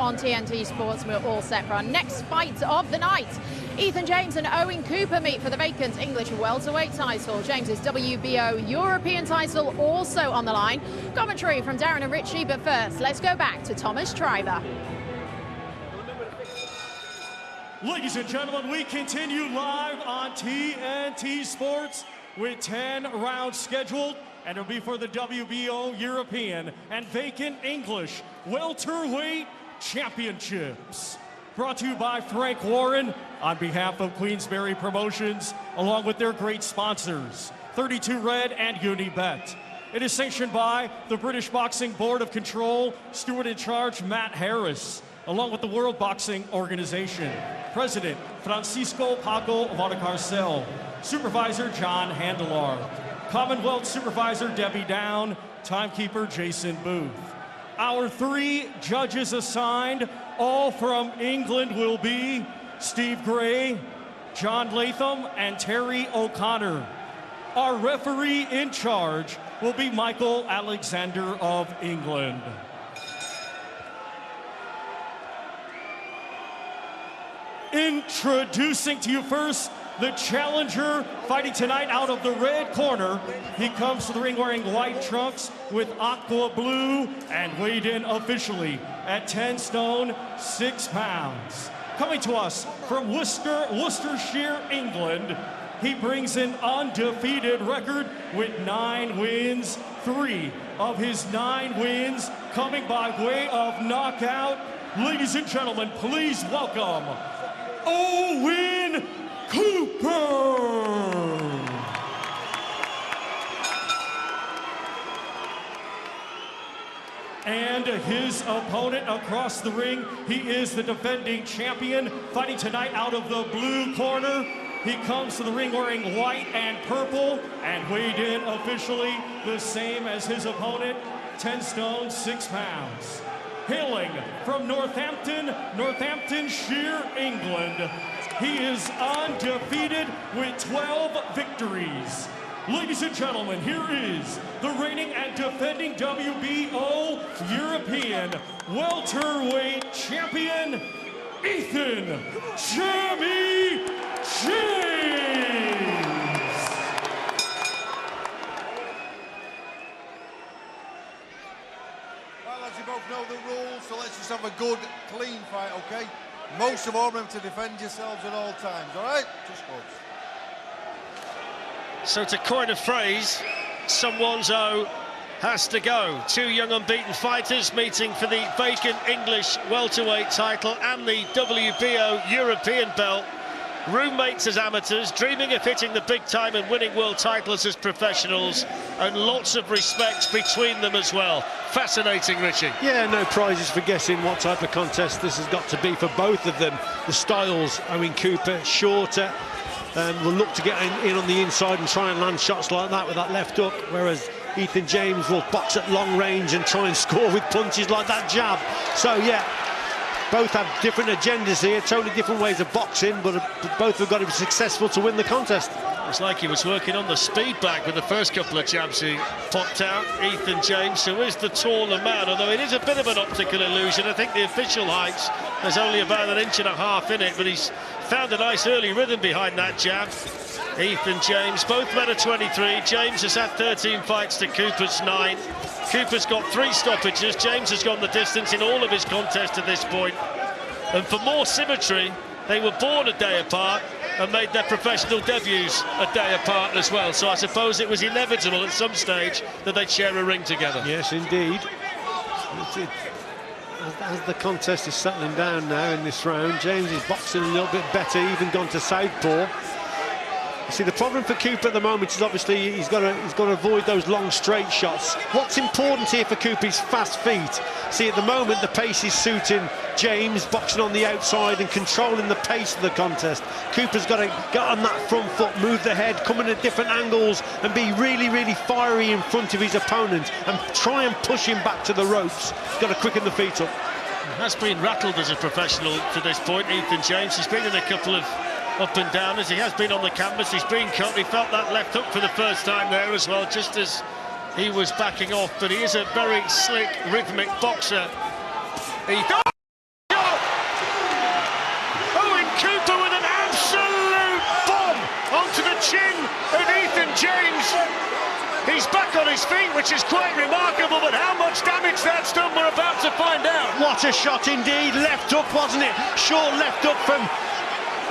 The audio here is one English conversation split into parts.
on TNT Sports. We're all set for our next fight of the night. Eithan James and Owen Cooper meet for the vacant English welterweight title. James's WBO European title also on the line. Commentary from Darren and Richie, but first, let's go back to Thomas Triver. Ladies and gentlemen, we continue live on TNT Sports with 10 rounds scheduled, and it'll be for the WBO European and Vacant English welterweight championships. Brought to you by Frank Warren on behalf of Queensberry Promotions, along with their great sponsors, 32 Red and Unibet. It is sanctioned by the British Boxing Board of Control, steward in charge Matt Harris, along with the World Boxing Organization. President Francisco Paco Valdecarcel, Supervisor John Handelar, Commonwealth Supervisor Debbie Down, Timekeeper Jason Booth. Our 3 judges assigned, all from England, will be Steve Gray, John Latham, and Terry O'Connor. Our referee in charge will be Michael Alexander of England. Introducing to you first, the challenger fighting tonight out of the red corner. He comes to the ring wearing white trunks with aqua blue and weighed in officially at 10 stone, 6 pounds. Coming to us from Worcestershire, England, he brings an undefeated record with 9 wins, 3 of his 9 wins coming by way of knockout. Ladies and gentlemen, please welcome Owen Cooper! And his opponent across the ring, he is the defending champion, fighting tonight out of the blue corner. He comes to the ring wearing white and purple and weighed in officially the same as his opponent, 10 stone, 6 pounds. Hailing from Northamptonshire, England, he is undefeated with 12 victories. Ladies and gentlemen, here is the reigning and defending WBO European welterweight champion, Eithan "Jammy" James. Well, as you both know the rules, so let's just have a good, clean fight, okay? Most of all, remember to defend yourselves at all times, all right? Just close. So to coin a phrase, someone's O has to go. 2 young unbeaten fighters meeting for the vacant English welterweight title and the WBO European belt. Roommates as amateurs, dreaming of hitting the big time and winning world titles as professionals, and lots of respect between them as well. Fascinating, Richie. Yeah, no prizes for guessing what type of contest this has got to be for both of them. The styles, Owen Cooper, shorter, will look to get in on the inside and try and land shots like that with that left hook, whereas Eithan James will box at long range and try and score with punches like that jab. So, yeah, both have different agendas here, totally different ways of boxing, but both have got to be successful to win the contest. It's like he was working on the speed back with the first couple of jabs he popped out. Eithan James, who is the taller man, although it is a bit of an optical illusion. I think the official height, there's only about 1.5 inches in it, but he's found a nice early rhythm behind that jab. Eithan James, both men are 23. James has had 13 fights to Cooper's 9. Cooper's got 3 stoppages. James has gone the distance in all of his contests to this point. And for more symmetry, they were born a day apart and made their professional debuts a day apart as well. So I suppose it was inevitable at some stage that they'd share a ring together. Yes, indeed. As the contest is settling down now in this round, James is boxing a little bit better, even gone to southpaw. You see, the problem for Cooper at the moment is obviously he's got to avoid those long straight shots. What's important here for Cooper is fast feet. See, at the moment the pace is suiting James, boxing on the outside and controlling the pace of the contest. Cooper's got to get on that front foot, move the head, come in at different angles and be really, really fiery in front of his opponent and try and push him back to the ropes. He's got to quicken the feet up. He has been rattled as a professional to this point, Eithan James. He's been in a couple of up and down as he has been on the canvas. He's been cut. He felt that left hook for the first time there as well, just as he was backing off. But he is a very slick, rhythmic boxer. chin of Eithan James. He's back on his feet, which is quite remarkable, but how much damage that's done, we're about to find out. What a shot indeed, left up, wasn't it? Short left up from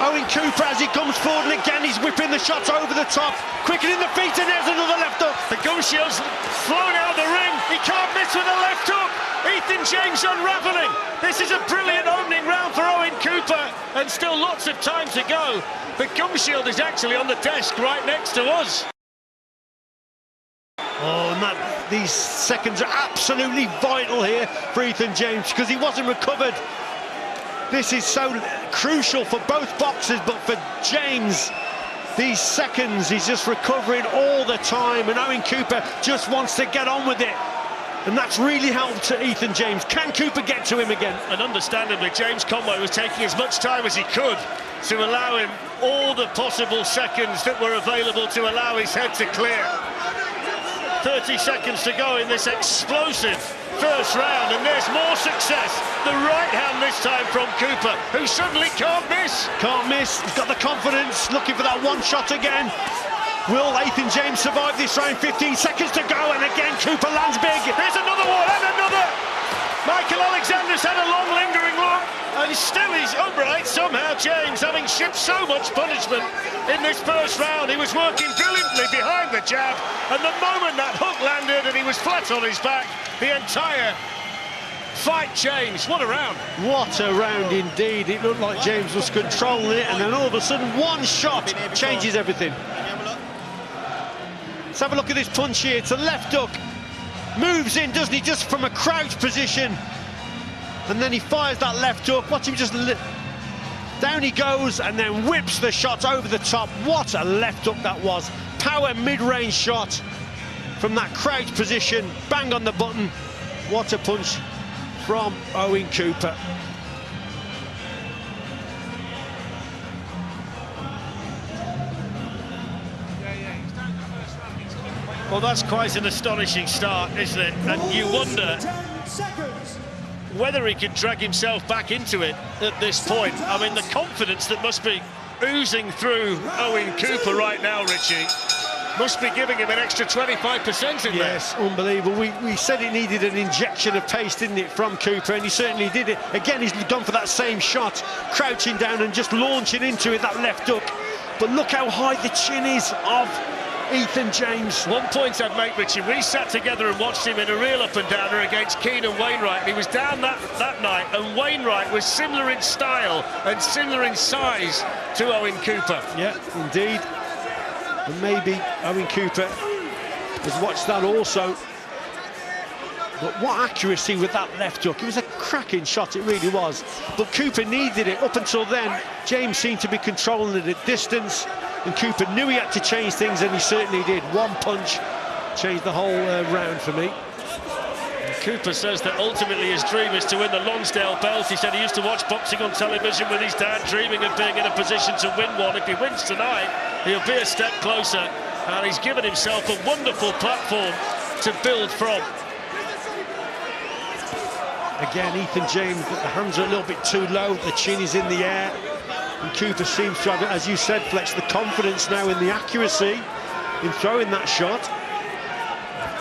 Owen Cooper as he comes forward, and again he's whipping the shots over the top, quickening the feet, and there's another left up. The Gumshield's flown out of the ring, he can't miss with a left hook. Ethan James unravelling. This is a brilliant opening round for Owen Cooper, and still lots of time to go. But Gumshield is actually on the desk right next to us. Oh, and these seconds are absolutely vital here for Ethan James, because he wasn't recovered. This is so crucial for both boxers, but for James, these seconds, he's just recovering all the time, and Owen Cooper just wants to get on with it. And that's really helped Ethan James. Can Cooper get to him again? And understandably, James Conway was taking as much time as he could to allow him all the possible seconds that were available to allow his head to clear. 30 seconds to go in this explosive first round, and there's more success. The right hand this time from Cooper, who suddenly can't miss. Can't miss, he's got the confidence, looking for that one shot again. Will Ethan James survive this round? 15 seconds to go, and again Cooper lands big. There's another one, and another! Michael Alexander's had a long lingering look, and still he's upright. Somehow James, having shipped so much punishment in this first round, he was working brilliantly behind the jab, and the moment that hook landed and he was flat on his back, the entire fight changed. What a round. What a round indeed. It looked like James was controlling it, and then all of a sudden one shot changes everything. Let's have a look at this punch here. It's a left hook. Moves in, doesn't he, just from a crouch position. And then he fires that left hook. Watch him just... Down he goes, and then whips the shot over the top. What a left hook that was. Power mid-range shot from that crouch position. Bang on the button. What a punch from Owen Cooper. Well, that's quite an astonishing start, isn't it? And you wonder whether he can drag himself back into it at this point. I mean, the confidence that must be oozing through Owen Cooper right now, Richie, must be giving him an extra 25% in there. Yes, unbelievable. We said it needed an injection of pace, didn't it, from Cooper, and he certainly did it. Again, he's gone for that same shot, crouching down and just launching into it, that left hook. But look how high the chin is of Ethan James. One point I'd make, Richie, we sat together and watched him in a real up-and-downer against Keenan Wainwright. He was down that night, and Wainwright was similar in style and similar in size to Owen Cooper. Yeah, indeed. And maybe Owen Cooper has watched that also. But what accuracy with that left hook. It was a cracking shot, it really was. But Cooper needed it. Up until then, James seemed to be controlling it at distance, and Cooper knew he had to change things, and he certainly did. One punch changed the whole round for me. Cooper says that ultimately his dream is to win the Lonsdale belt. He said he used to watch boxing on television with his dad, dreaming of being in a position to win one. If he wins tonight, he'll be a step closer, and he's given himself a wonderful platform to build from. Again, Ethan James, the hands are a little bit too low, the chin is in the air, and Cooper seems to have, as you said, Flex, the confidence now in the accuracy in throwing that shot.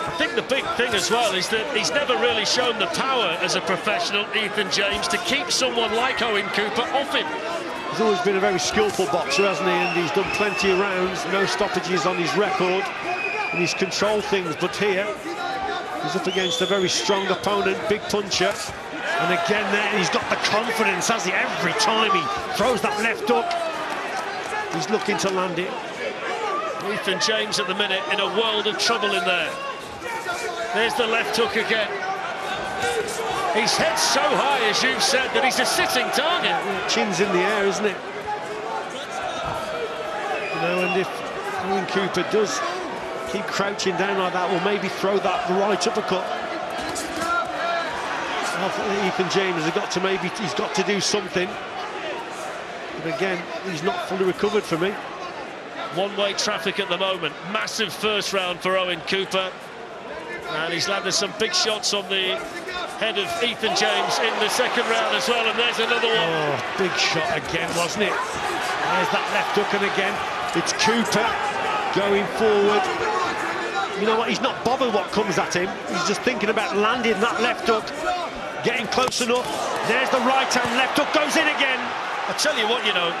I think the big thing as well is that he's never really shown the power as a professional, Ethan James, to keep someone like Owen Cooper off him. He's always been a very skillful boxer, hasn't he? And he's done plenty of rounds, no stoppages on his record, and he's controlled things. But here, he's up against a very strong opponent, big puncher. And again there, he's got the confidence, has he? Every time he throws that left hook, he's looking to land it. Ethan James at the minute in a world of trouble in there. There's the left hook again. His head's so high, as you've said, that he's a sitting target. Chin's in the air, isn't it? You know, and if Owen Cooper does keep crouching down like that, or maybe throw that right uppercut, Ethan James has got to he's got to do something. But again, he's not fully recovered for me. One-way traffic at the moment. Massive first round for Owen Cooper. And he's landed some big shots on the head of Ethan James in the second round as well. And there's another one. Oh, big shot again, wasn't it? There's that left hook, and again, It's Cooper going forward. You know what, he's not bothered what comes at him. He's just thinking about landing that left hook, getting close enough. There's the right hand, left hook goes in again. I tell you what, you know,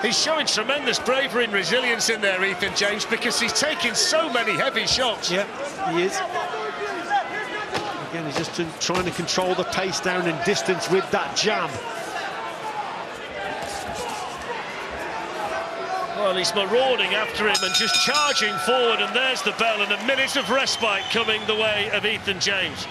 he's showing tremendous bravery and resilience in there, Eithan James, because he's taking so many heavy shots. Yeah, he is. Again, he's just trying to control the pace down and distance with that jab. Well, he's marauding after him and just charging forward, and there's the bell, and a minute of respite coming the way of Eithan James.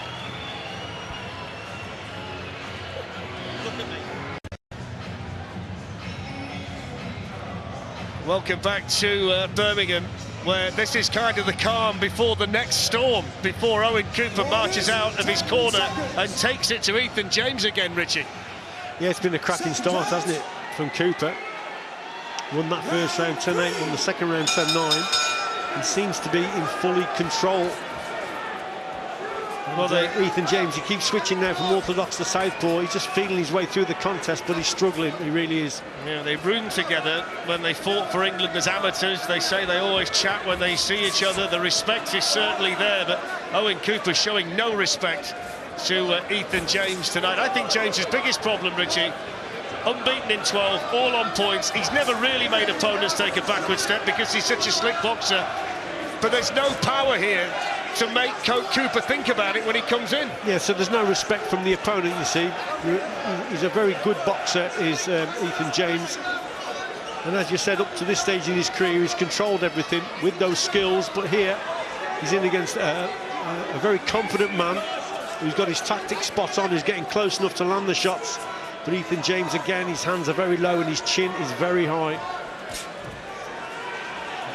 Welcome back to Birmingham, where this is kind of the calm before the next storm, before Owen Cooper marches out of his corner and takes it to Eithan James again, Richie. Yeah, it's been a cracking start, hasn't it, from Cooper. Won that first round 10-8, won the second round 10-9, and seems to be in fully control. Well, Eithan James, he keeps switching now from orthodox to southpaw. He's just feeling his way through the contest, but he's struggling. He really is. Yeah, they roomed together when they fought for England as amateurs. They say they always chat when they see each other. The respect is certainly there, but Owen Cooper showing no respect to Eithan James tonight. I think James's biggest problem, Richie, unbeaten in 12, all on points. He's never really made opponents take a backward step because he's such a slick boxer. But there's no power here to make Cooper think about it when he comes in. Yeah, so there's no respect from the opponent, you see. He's a very good boxer, is Eithan James. And as you said, up to this stage in his career, he's controlled everything with those skills. But here, he's in against a very confident man who's got his tactics spot on, who's getting close enough to land the shots. But Eithan James, again, his hands are very low and his chin is very high.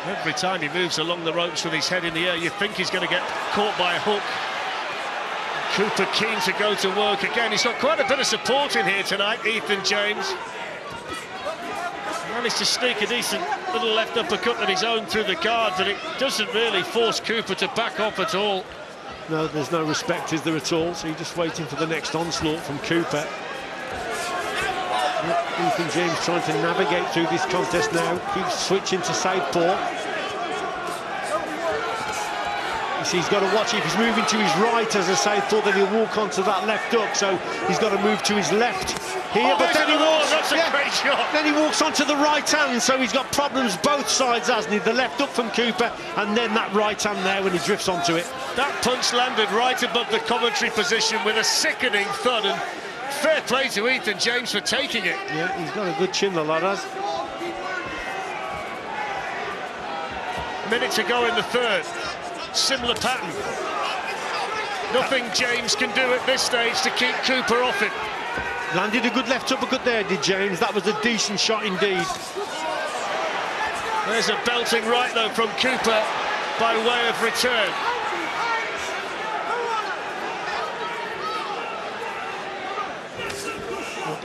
Every time he moves along the ropes with his head in the air, you think he's going to get caught by a hook. Cooper keen to go to work again. He's got quite a bit of support in here tonight, Eithan James. Managed to sneak a decent little left uppercut of his own through the guard, but it doesn't really force Cooper to back off at all. No, there's no respect, is there, at all? So you're just waiting for the next onslaught from Cooper. Eithan James trying to navigate through this contest now, keeps switching to southpaw. You see, he's got to watch it. If he's moving to his right as a southpaw, then he'll walk onto that left hook, so he's got to move to his left here. But then he walks, that's a great shot. Then he walks onto the right hand, so he's got problems both sides, hasn't he? The left hook from Cooper, and then that right hand there when he drifts onto it. That punch landed right above the commentary position with a sickening thud, and fair play to Eithan James for taking it. Yeah, he's got a good chin, the lad has. Minute to go in the third. Similar pattern. Nothing James can do at this stage to keep Cooper off it. Landed a good left uppercut there, did James. That was a decent shot indeed. There's a belting right, though, from Cooper by way of return.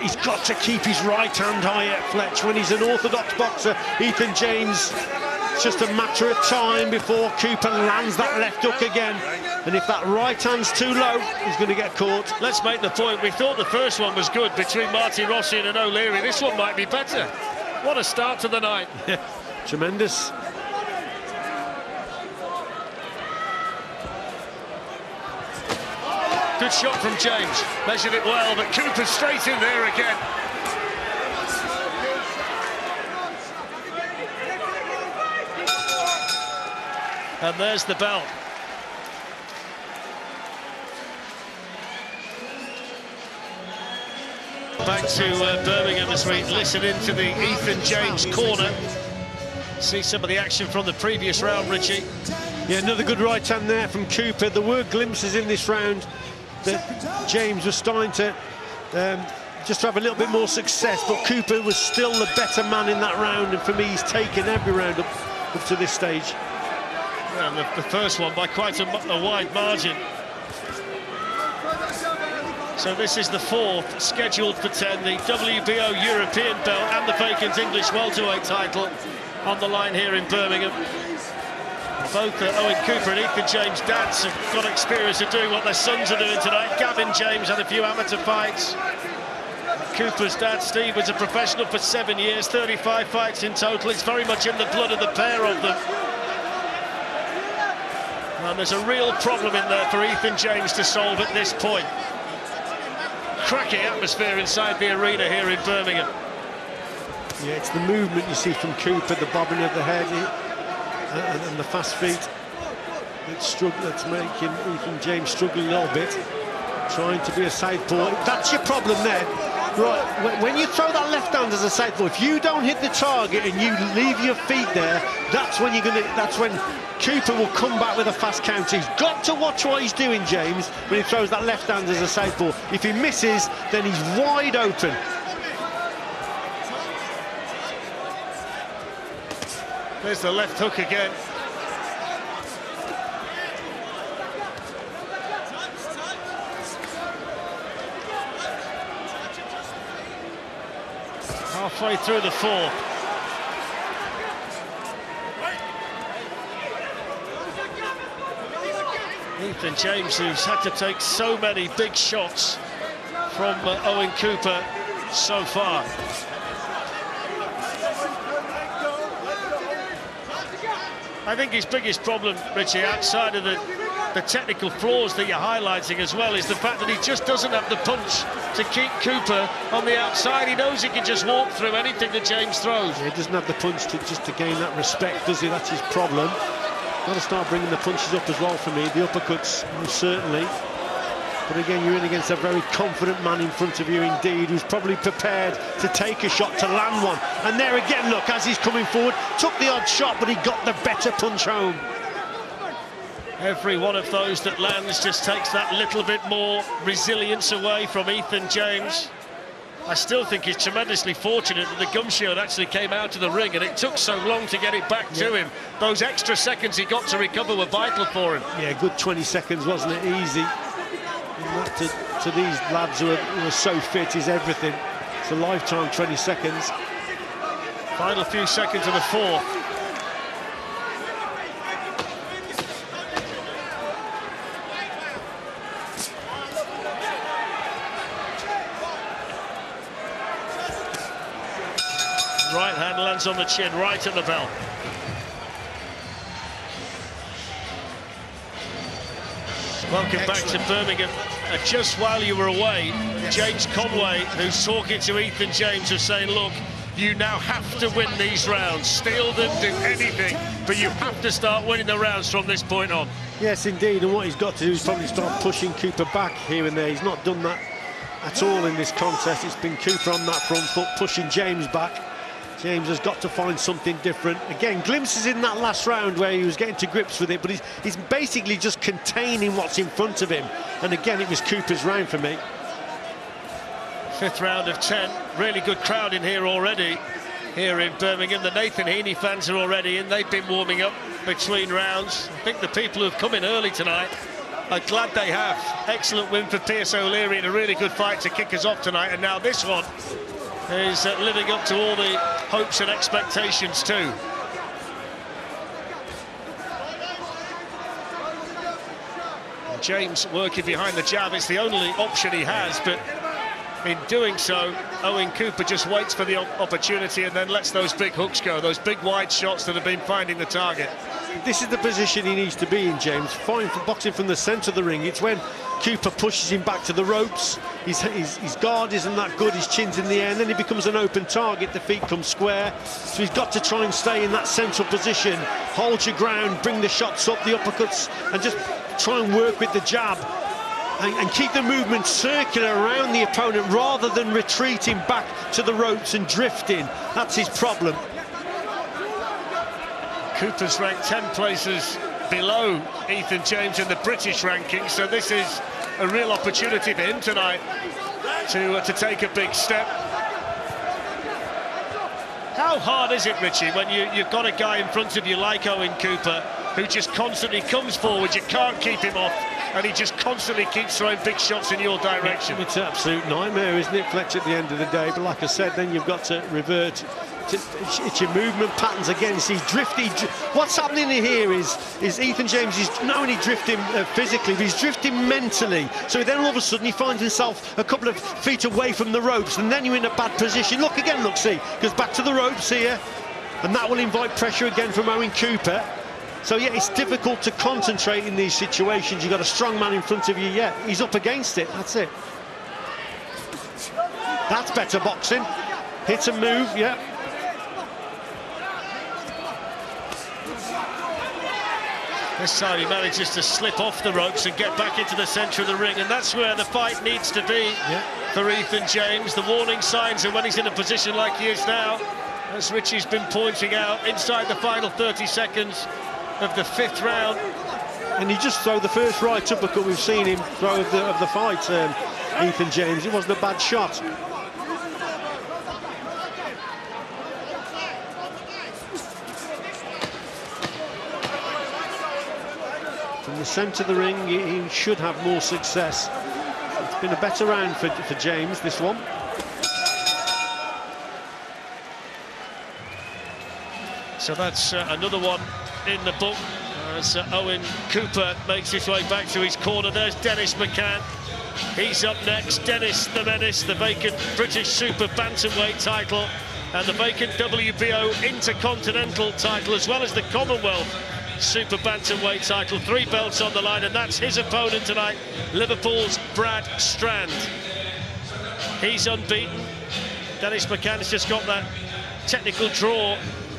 He's got to keep his right hand high at Fletch. When he's an orthodox boxer, Eithan James, it's just a matter of time before Cooper lands that left hook again. And if that right hand's too low, he's going to get caught. Let's make the point. We thought the first one was good between Marty Rossi and O'Leary. This one might be better. What a start to the night. Tremendous. Good shot from James. Measured it well, but Cooper straight in there again. And there's the bell. Back to Birmingham as we listen into the Eithan James corner. See some of the action from the previous round, Richie. Yeah, another good right hand there from Cooper. There were glimpses in this round that James was starting to just have a little bit more success, but Cooper was still the better man in that round, and for me, he's taken every round up to this stage. And the first one by quite a wide margin. So this is the fourth, scheduled for 10, the WBO European belt and the vacant English welterweight title on the line here in Birmingham. Both Owen Cooper and Eithan James' dads have got experience of doing what their sons are doing tonight. Gavin James had a few amateur fights. Cooper's dad, Steve, was a professional for 7 years, 35 fights in total. It's very much in the blood of the pair of them. And there's a real problem in there for Eithan James to solve at this point. Cracking atmosphere inside the arena here in Birmingham. Yeah, it's the movement you see from Cooper, the bobbing of the head and the fast feet that's making Eithan James struggle a little bit, trying to be a southpaw. That's your problem there. Right, when you throw that left hand as a southpaw, if you don't hit the target and you leave your feet there, that's when Cooper will come back with a fast counter. He's got to watch what he's doing, James, when he throws that left hand as a southpaw. If he misses, then he's wide open. There's the left hook again. Halfway through the fourth. Eithan James, who's had to take so many big shots from Owen Cooper so far. I think his biggest problem, Richie, outside of the technical flaws that you're highlighting as well, is the fact that he just doesn't have the punch to keep Cooper on the outside. He knows he can just walk through anything that James throws. Yeah, he doesn't have the punch to gain that respect, does he? That's his problem. Got to start bringing the punches up as well for me. The uppercuts, certainly. But again, you're in against a very confident man in front of you indeed, who's probably prepared to take a shot, to land one. And there again, look, as he's coming forward, took the odd shot, but he got the better punch home. Every one of those that lands just takes that little bit more resilience away from Eithan James. I still think he's tremendously fortunate that the gum shield actually came out of the ring, and it took so long to get it back to him. Those extra seconds he got to recover were vital for him. Yeah, good 20 seconds, wasn't it? Easy. And that to these lads who are so fit is everything. It's a lifetime, 20 seconds. Final few seconds of the fourth. Right hand lands on the chin, right at the bell. Welcome back to Birmingham. Just while you were away, James Conway, who's talking to Eithan James, was saying, look, you now have to win these rounds. Steal them, do anything, but you have to start winning the rounds from this point on. Yes, indeed, and what he's got to do is probably start pushing Cooper back here and there. He's not done that at all in this contest. It's been Cooper on that front foot, pushing James back. James has got to find something different. Again, glimpses in that last round where he was getting to grips with it, but he's basically just containing what's in front of him. And again, it was Cooper's round for me. Fifth round of 10. Really good crowd in here already, here in Birmingham. The Nathan Heaney fans are already in. They've been warming up between rounds. I think the people who've come in early tonight are glad they have. Excellent win for Pierce O'Leary and a really good fight to kick us off tonight. And now this one is living up to all the hopes and expectations too. James working behind the jab. It's the only option he has, but in doing so, Owen Cooper just waits for the opportunity and then lets those big hooks go, those big wide shots that have been finding the target. This is the position he needs to be in, James. Fine for boxing from the centre of the ring. It's when Cooper pushes him back to the ropes. His guard isn't that good, his chin's in the air, and then he becomes an open target, the feet come square. So he's got to try and stay in that central position, hold your ground, bring the shots up, the uppercuts, and just try and work with the jab. And keep the movement circular around the opponent rather than retreating back to the ropes and drifting. That's his problem. Cooper's ranked 10 places below Eithan James in the British rankings, so this is a real opportunity for him tonight to take a big step. How hard is it, Richie, when you've got a guy in front of you like Owen Cooper who just constantly comes forward, you can't keep him off, and he just constantly keeps throwing big shots in your direction. It's an absolute nightmare, isn't it, Fletch, at the end of the day? But like I said, then you've got to revert. It's your movement patterns again. He's drifting. What's happening here is Eithan James is not only drifting physically, but he's drifting mentally. So then all of a sudden he finds himself a couple of feet away from the ropes, and then you're in a bad position. Look again, look, see, goes back to the ropes here, and that will invite pressure again from Owen Cooper. So yeah, it's difficult to concentrate in these situations. You've got a strong man in front of you. Yeah, he's up against it. That's it. That's better boxing. Hit and move. Yeah. This time he manages to slip off the ropes and get back into the centre of the ring, and that's where the fight needs to be for Eithan James. The warning signs are when he's in a position like he is now, as Richie's been pointing out, inside the final 30 seconds of the 5th round. And he just threw the first right uppercut we've seen him throw of the fight, Eithan James. It wasn't a bad shot. From the centre of the ring, he should have more success. It's been a better round for James, this one. So that's another one in the book as Owen Cooper makes his way back to his corner. There's Dennis McCann. He's up next. Dennis the Menace, the vacant British Super Bantamweight title and the vacant WBO Intercontinental title, as well as the Commonwealth Super Bantamweight title. 3 belts on the line, and that's his opponent tonight, Liverpool's Brad Strand. He's unbeaten. Dennis McCann's just got that technical draw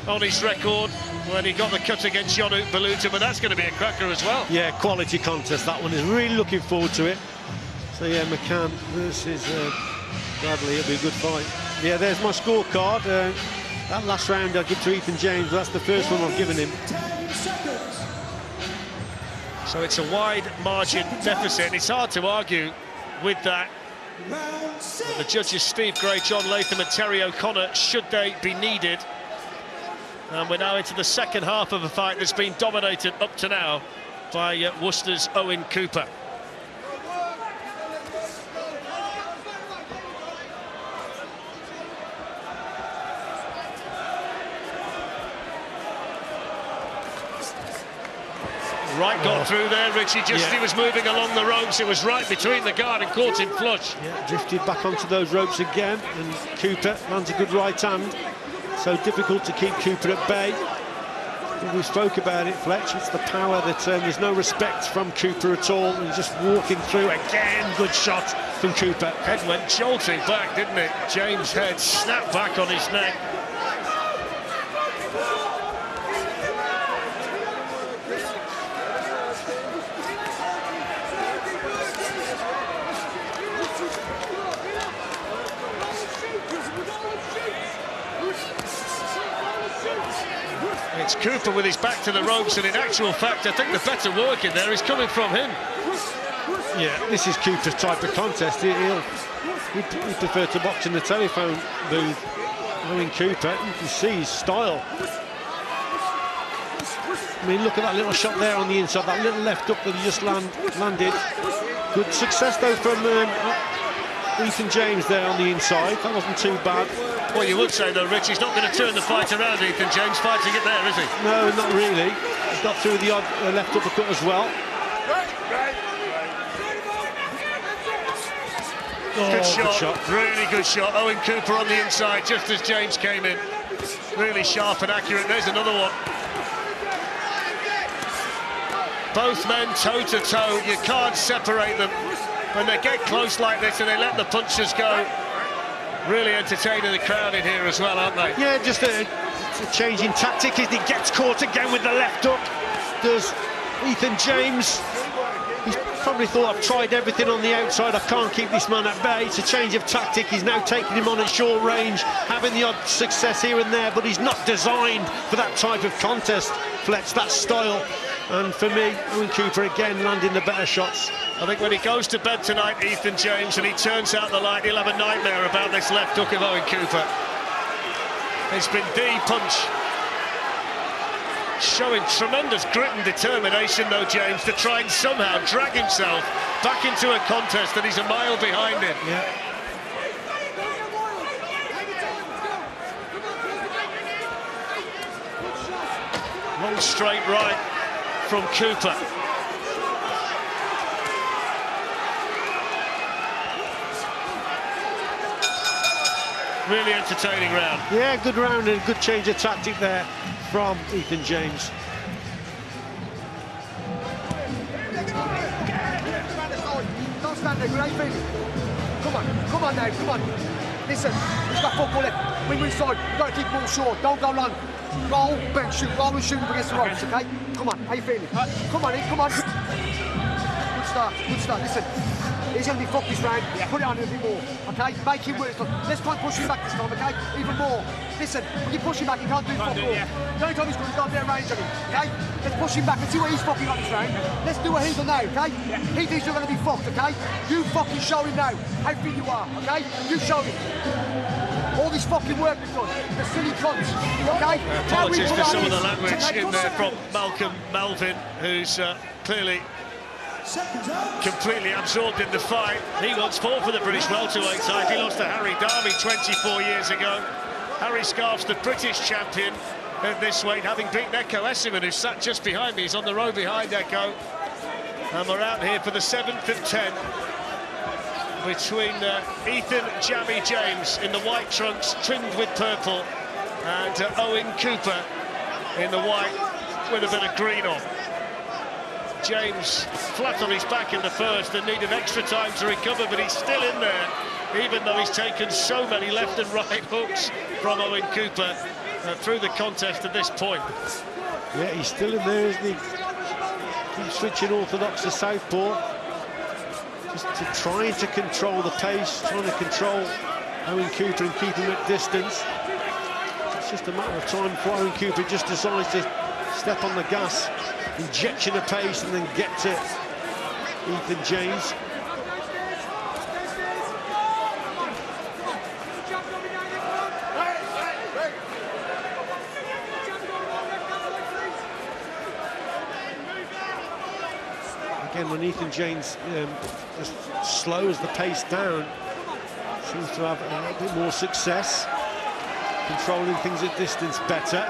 on his record when he got the cut against Yonut Baluta, but that's going to be a cracker as well. Yeah, quality contest, that one. Is really looking forward to it. So yeah, McCann versus Bradley, it'll be a good fight. Yeah, there's my scorecard. That last round I give to Eithan James. That's the first one I've given him. So it's a wide margin deficit. It's hard to argue with that. But the judges Steve Gray, John Latham and Terry O'Connor, should they be needed. And we're now into the second half of a fight that's been dominated up to now by Worcester's Owen Cooper. Right, got through there, Richie, just he was moving along the ropes, it was right between the guard and caught him flush. Yeah, drifted back onto those ropes again, and Cooper lands a good right hand. So difficult to keep Cooper at bay. We spoke about it, Fletch, it's the power that there's no respect from Cooper at all, and just walking through again, good shot from Cooper. Head went jolting back, didn't it? James' head snapped back on his neck. It's Cooper with his back to the ropes, and in actual fact, I think the better work in there is coming from him. Yeah, this is Cooper's type of contest. He'd prefer to box in the telephone booth. Owen Cooper, you can see his style. I mean, look at that little shot there on the inside, that little left hook that he just landed. Good success, though, from Eithan James there on the inside. That wasn't too bad. Well, you would say, though, Rich, he's not going to turn the fight around, Eithan James, fighting it there, is he? No, not really. He's got through the odd left uppercut as well. Good shot, really good shot. Owen Cooper on the inside, just as James came in. Really sharp and accurate. There's another one. Both men toe-to-toe. You can't separate them. When they get close like this and they let the punches go, really entertaining the crowd in here as well, aren't they? Yeah, just a change in tactic. He gets caught again with the left hook. Does Eithan James. He's probably thought, I've tried everything on the outside, I can't keep this man at bay. It's a change of tactic. He's now taking him on at short range, having the odd success here and there, but he's not designed for that type of contest, Fletch, that style. And for me, Owen Cooper again landing the better shots. I think when he goes to bed tonight, Eithan James, and he turns out the light, he'll have a nightmare about this left hook of Owen Cooper. It's been the punch. Showing tremendous grit and determination, though, James, to try and somehow drag himself back into a contest that he's a mile behind in. Yeah. Long straight right from Cooper. Really entertaining round. Yeah, good round and a good change of tactic there from Eithan James. Don't stand there, great feeling. Come on now, come on. Listen, he's got football left. Wing inside, you've got to keep ball short, don't go long. Roll, bench, shoot, roll and shoot against the ropes, okay? Come on, how you feeling? Come on, come on. Good start, listen. He's going to be fucked this round. Put it on him a bit more, okay? Make him work. Let's try and push him back this time, okay? Even more. Listen, when you push him back, he can't do fuck all. The only time he's got a bit of range on him, okay? Let's push him back and see what he's fucking on this round. Let's do a Heathel now, okay? He thinks you're going to be fucked, okay? You fucking show him now how fit you are, okay? You show him. All this fucking work we've done, the silly cunts, okay? Apologies for some of the language in there from Melvin, who's clearly completely absorbed in the fight. He once fought for the British welterweight side. He lost to Harry Darby 24 years ago. Harry Scarf's the British champion at this weight, having beaten Echo Esserman, who sat just behind me. He's on the row behind Echo. And we're out here for the 7th of 10 between Eithan Jammy James in the white trunks trimmed with purple and Owen Cooper in the white with a bit of green on. James flat on his back in the first and needed extra time to recover, but he's still in there, even though he's taken so many left and right hooks from Owen Cooper through the contest at this point. Yeah, he's still in there, isn't he? Keeps switching orthodox to southpaw, just to trying to control the pace, trying to control Owen Cooper and keep him at distance. It's just a matter of time before Owen Cooper just decides to step on the gas, injection of pace, and then get to Eithan James. Again, when Eithan James just slows the pace down, seems to have a little bit more success, controlling things at distance better.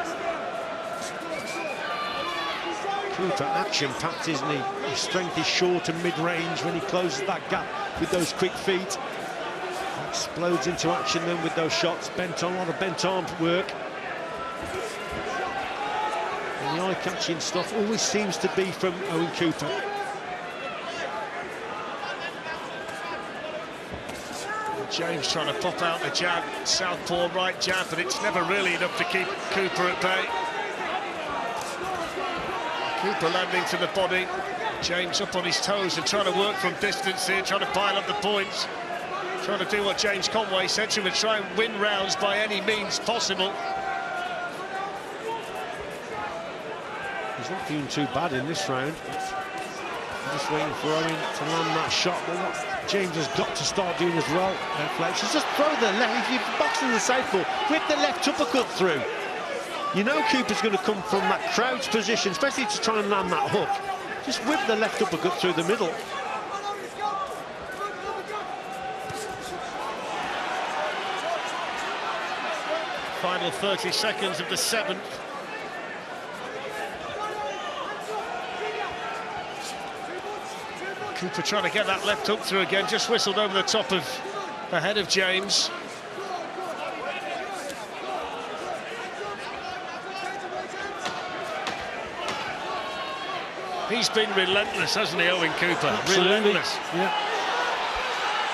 Cooper action-packed, isn't he? His strength is short and mid-range when he closes that gap with those quick feet. Explodes into action then with those shots. Bent on, a lot of bent arm work. And the eye-catching stuff always seems to be from Owen Cooper. James trying to pop out the jab, southpaw right jab, but it's never really enough to keep Cooper at bay. Cooper landing to the body. James up on his toes and trying to work from distance here, trying to pile up the points. Trying to do what James Conway said to him and try and win rounds by any means possible. He's not doing too bad in this round. I'm just waiting for Owen to land that shot. But what James has got to start doing as well, Fletch, is just throw the left. If you're boxing the southpaw, whip the left uppercut through. You know Cooper's going to come from that crouch position, especially to try and land that hook. Just whip the left uppercut through the middle. Final 30 seconds of the 7th. Cooper trying to get that left hook through again, just whistled over the top of the head of James. He's been relentless, hasn't he, Owen Cooper? Absolutely. Relentless. Yeah.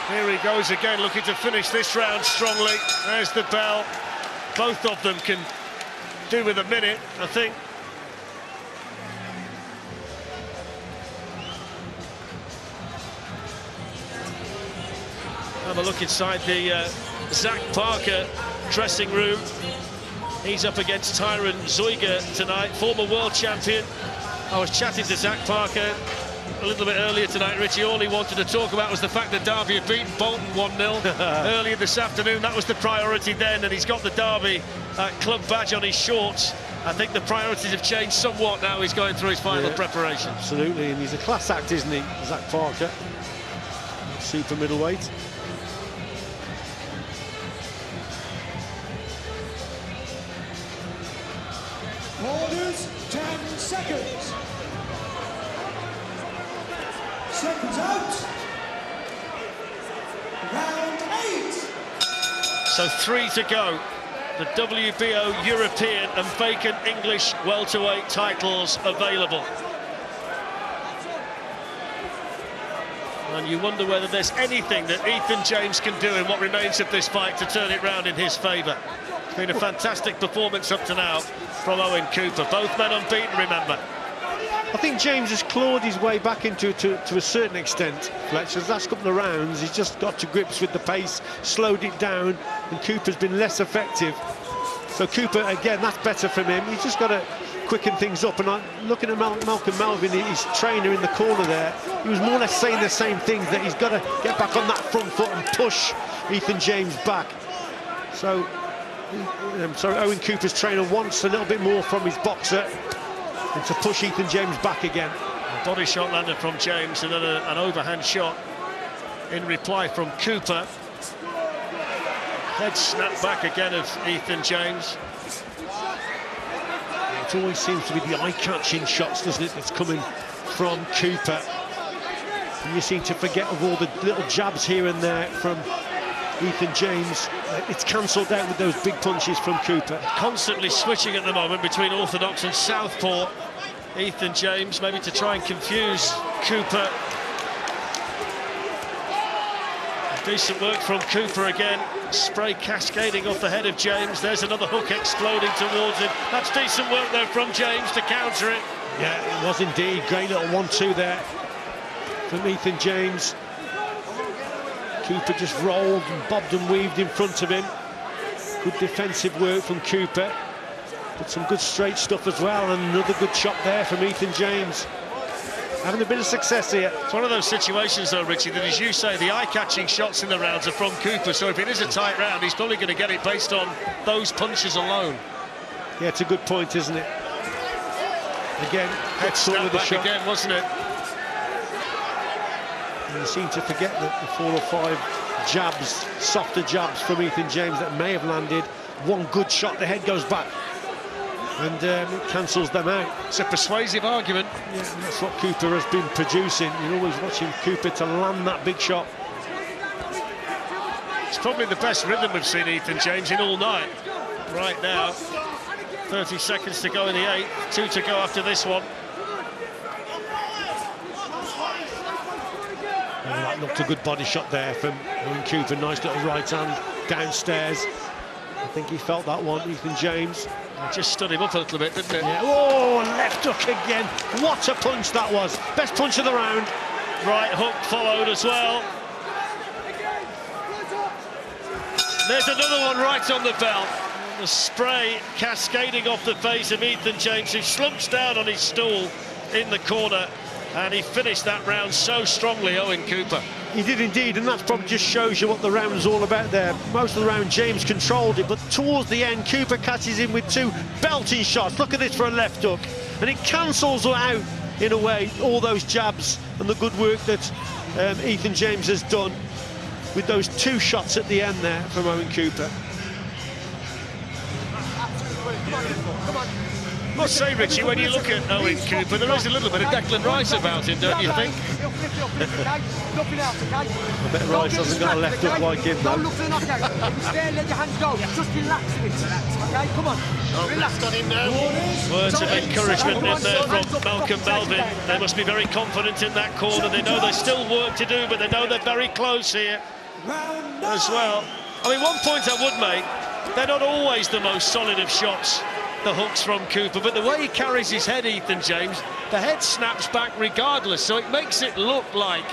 Here he goes again, looking to finish this round strongly. There's the bell. Both of them can do with a minute, I think. Have a look inside the Zach Parker dressing room. He's up against Tyron Zeuger tonight, former world champion. I was chatting to Zach Parker a little bit earlier tonight, Richie. All he wanted to talk about was the fact that Derby had beaten Bolton 1-0 earlier this afternoon. That was the priority then, and he's got the Derby club badge on his shorts. I think the priorities have changed somewhat now he's going through his final preparation. Absolutely, and he's a class act, isn't he, Zach Parker? Super middleweight. Orders, 10 seconds. Seconds out. Round 8. So 3 to go. The WBO European and Vacant English welterweight titles available. And you wonder whether there's anything that Eithan James can do in what remains of this fight to turn it round in his favour. It's been a fantastic performance up to now from Owen Cooper. Both men unbeaten, remember. I think James has clawed his way back into it to a certain extent, Fletcher. The last couple of rounds, he's just got to grips with the pace, slowed it down, and Cooper's been less effective. So Cooper, again, that's better from him. He's just got to quicken things up. And I'm looking at Malcolm Melvin, his trainer in the corner there, he was more or less saying the same things, that he's got to get back on that front foot and push Eithan James back. So, Owen Cooper's trainer wants a little bit more from his boxer, and to push Eithan James back again. A body shot landed from James, and then an overhand shot in reply from Cooper. Head snapped back again of Eithan James. It always seems to be the eye-catching shots, doesn't it, that's coming from Cooper. And you seem to forget of all the little jabs here and there from Eithan James. It's cancelled out with those big punches from Cooper. Constantly switching at the moment between orthodox and southpaw. Eithan James, maybe to try and confuse Cooper. Decent work from Cooper again. Spray cascading off the head of James. There's another hook exploding towards him. That's decent work though from James to counter it. Yeah, it was indeed. Great little 1-2 there from Eithan James. Cooper just rolled and bobbed and weaved in front of him. Good defensive work from Cooper. But some good straight stuff as well, and another good shot there from Eithan James. Having a bit of success here. It's one of those situations though, Richie, that as you say, the eye-catching shots in the rounds are from Cooper, so if it is a tight round, he's probably going to get it based on those punches alone. Yeah, it's a good point, isn't it? Again, head snap back again, wasn't it? And you seem to forget that the 4 or 5 jabs, softer jabs from Eithan James that may have landed. One good shot, the head goes back, and it cancels them out. It's a persuasive argument. Yeah, and that's what Cooper has been producing. You're always watching Cooper to land that big shot. It's probably the best rhythm we've seen Eithan James in all night. Right now, 30 seconds to go in the 8th, 2 to go after this one. Oh, that looked a good body shot there from Owen Cooper. Nice little right hand downstairs. I think he felt that one, Eithan James. It just stood him up a little bit, didn't it? Yeah. Oh, left hook again. What a punch that was. Best punch of the round. Right hook followed as well. There's another one right on the belt. The spray cascading off the face of Eithan James, who slumps down on his stool in the corner. And he finished that round so strongly, Owen Cooper. He did indeed, and that probably just shows you what the round was all about there. Most of the round, James controlled it, but towards the end, Cooper catches him with 2 belting shots. Look at this for a left hook. And it cancels out, in a way, all those jabs and the good work that Eithan James has done with those 2 shots at the end there from Owen Cooper. Come on. I must say, Richie, when you look at Owen Cooper, there is a little bit of Declan Rice about him, don't you think? Nothing else, okay? I bet Rice hasn't got a left hook like him, though. Don't look for the knockout. If you stay, let your hands go. Just relax a bit, okay? Come on. Relax. On him now. Words of encouragement in there from Malcolm Melvin. They must be very confident in that corner. They know there's still work to do, but they know they're very close here as well. I mean, one point I would make, they're not always the most solid of shots, the hooks from Cooper, but the way he carries his head, Eithan James, the head snaps back regardless, so it makes it look like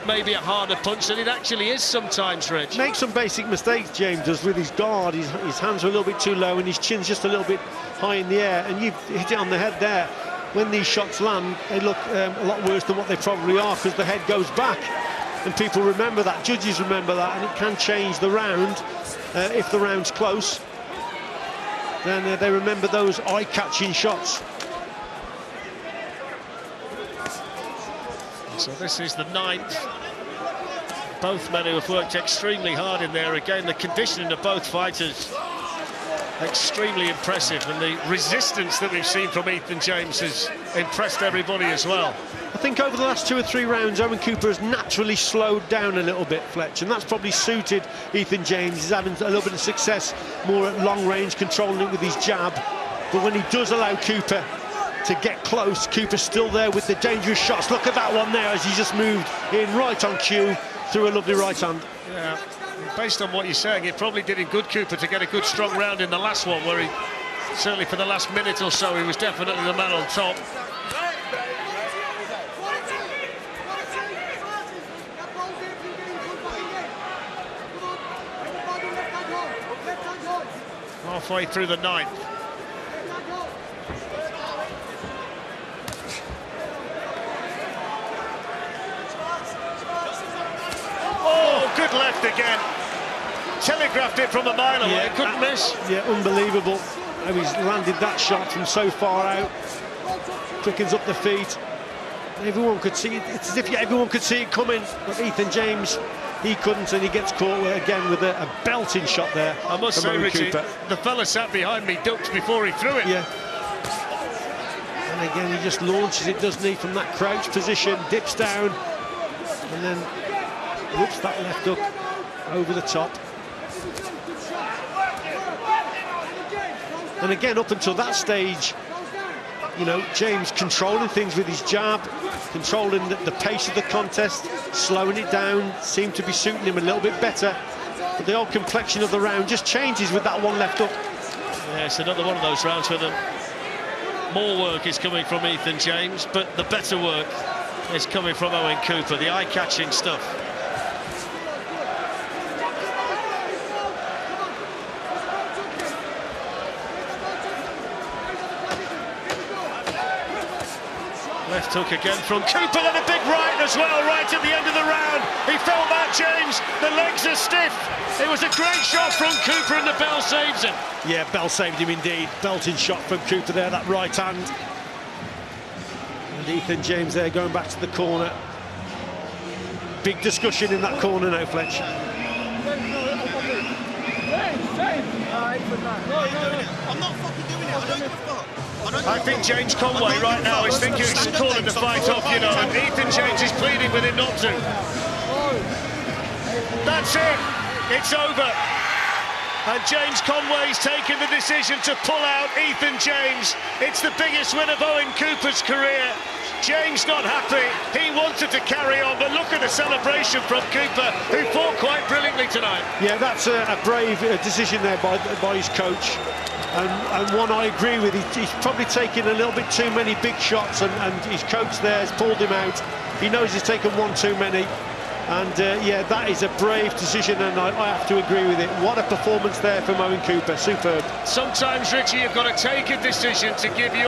maybe a harder punch than it actually is sometimes, Rich. Makes some basic mistakes, James does, with his guard. His hands are a little bit too low and his chin's just a little bit high in the air, and you've hit it on the head there. When these shots land, they look a lot worse than what they probably are, because the head goes back, and people remember that, judges remember that, and it can change the round if the round's close. then they remember those eye-catching shots. So this is the 9th. Both men who have worked extremely hard in there. Again, the conditioning of both fighters extremely impressive, and the resistance that we've seen from Eithan James has impressed everybody as well. I think over the last 2 or 3 rounds, Owen Cooper has naturally slowed down a little bit, Fletch, and that's probably suited Eithan James. He's having a little bit of success more at long range, controlling it with his jab. But when he does allow Cooper to get close, Cooper's still there with the dangerous shots. Look at that one there as he just moved in right on cue through a lovely right hand. Yeah, based on what you're saying, it probably did him good, Cooper, to get a good strong round in the last one, where he, certainly for the last minute or so, he was definitely the man on top. Halfway through the 9th. Oh, good left again. Telegraphed it from a mile away, couldn't miss. Yeah, unbelievable how he's landed that shot from so far out. Quickens up the feet. Everyone could see it. It's as if everyone could see it coming, but Eithan James, he couldn't, and he gets caught again with a belting shot there. I must say, Richie, the fella sat behind me ducked before he threw it. Yeah. And again, he just launches it, doesn't he, from that crouch position, dips down, and then whips that left hook over the top. And again, up until that stage, you know, James controlling things with his jab, controlling the pace of the contest, slowing it down, seemed to be suiting him a little bit better. But the old complexion of the round just changes with that one left hook. Yeah, it's another one of those rounds where the more work is coming from Eithan James, but the better work is coming from Owen Cooper, the eye-catching stuff. Left hook again from Cooper, then a big right as well, right at the end of the round. He felt that, James. The legs are stiff. It was a great shot from Cooper, and the bell saves him. Yeah, bell saved him indeed. Belting shot from Cooper there, that right hand. And Eithan James there going back to the corner. Big discussion in that corner now, Fletch. I'm not fucking doing it. I don't give a fuck. I think James Conway right now is thinking he's calling the fight off, you know, and Eithan James is pleading with him not to. That's it. It's over. And James Conway's taken the decision to pull out Eithan James. It's the biggest win of Owen Cooper's career. James not happy. He wanted to carry on, but look at the celebration from Cooper, who fought quite brilliantly tonight. Yeah, that's a brave decision there by his coach. And one I agree with. He's probably taken a little bit too many big shots, and his coach there has pulled him out. He knows he's taken one too many. And yeah, that is a brave decision, and I have to agree with it. What a performance there from Owen Cooper, superb. Sometimes, Richie, you've got to take a decision to give you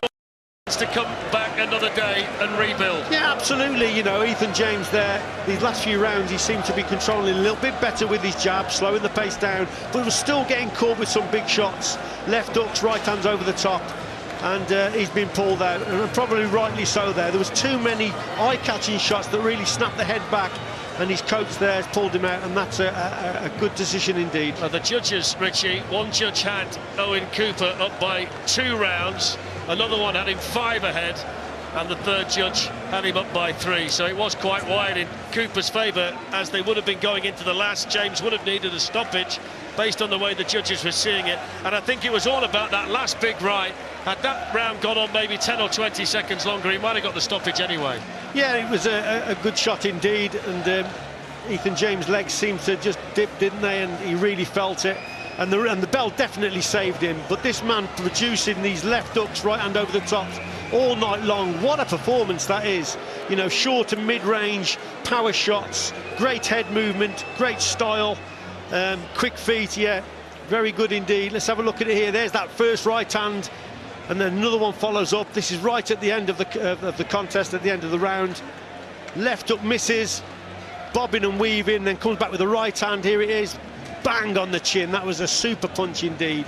to come back another day and rebuild. Yeah, absolutely. You know, Eithan James there, these last few rounds, he seemed to be controlling a little bit better with his jab, slowing the pace down, but was still getting caught with some big shots. Left hooks, right hands over the top, and he's been pulled out, and probably rightly so there. There was too many eye-catching shots that really snapped the head back, and his coach there has pulled him out, and that's a good decision indeed. The judges, Richie, one judge had Owen Cooper up by 2 rounds, another one had him 5 ahead, and the third judge had him up by 3, so it was quite wide in Cooper's favour, as they would have been going into the last. James would have needed a stoppage based on the way the judges were seeing it, and I think it was all about that last big right. Had that round gone on maybe 10 or 20 seconds longer, he might have got the stoppage anyway. Yeah, it was a good shot indeed, and Eithan James' legs seemed to just dip, didn't they, and he really felt it. And the bell definitely saved him, but this man producing these left hooks, right hand over the top all night long, what a performance that is. You know, short and mid-range power shots, great head movement, great style, quick feet, yeah, very good indeed. Let's have a look at it here. There's that first right hand, and then another one follows up. This is right at the end of the contest, at the end of the round. Left hook misses, bobbing and weaving, then comes back with the right hand. Here it is, bang on the chin. That was a super punch indeed.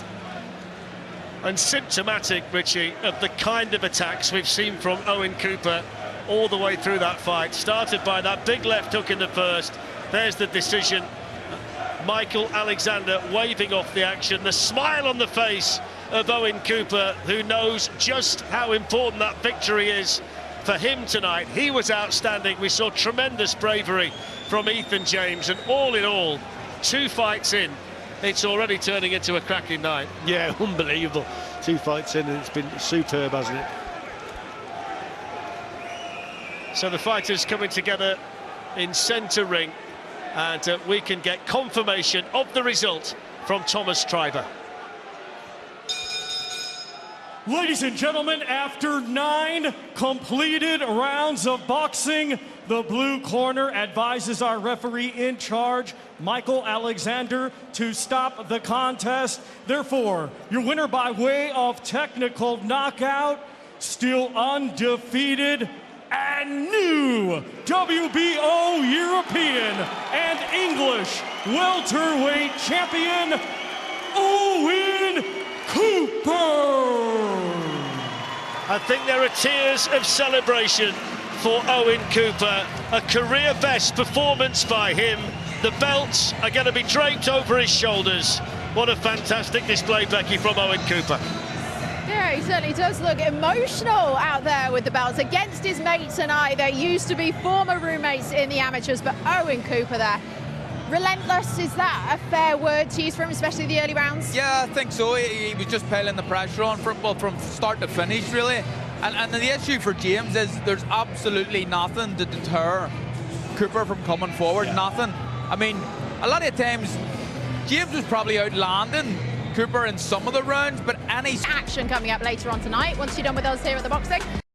and symptomatic, Richie, of the kind of attacks we've seen from Owen Cooper all the way through that fight. Started by that big left hook in the first. There's the decision. Michael Alexander waving off the action. The smile on the face of Owen Cooper, who knows just how important that victory is for him tonight. He was outstanding. We saw tremendous bravery from Eithan James, and all in all, 2 fights in, it's already turning into a cracking night. Yeah, unbelievable. 2 fights in and it's been superb, hasn't it? So the fighters coming together in centre ring, and we can get confirmation of the result from Thomas Triver. Ladies and gentlemen, after 9 completed rounds of boxing, the blue corner advises our referee in charge, Michael Alexander, to stop the contest. Therefore, your winner by way of technical knockout, still undefeated and new WBO European and English welterweight champion, Owen Cooper. I think there are tears of celebration for Owen Cooper. A career best performance by him. The belts are going to be draped over his shoulders. What a fantastic display, Becky, from Owen Cooper. Yeah, he certainly does look emotional out there with the belts against his mate tonight. They used to be former roommates in the amateurs, but Owen Cooper there, relentless. Is that a fair word to use for him, especially the early rounds? Yeah, I think so. He was just piling the pressure on from start to finish, really. And the issue for James is there's absolutely nothing to deter Cooper from coming forward. Yeah. Nothing. I mean, a lot of times James was probably outlanding Cooper in some of the rounds, but any action coming up later on tonight once you're done with us here at the boxing.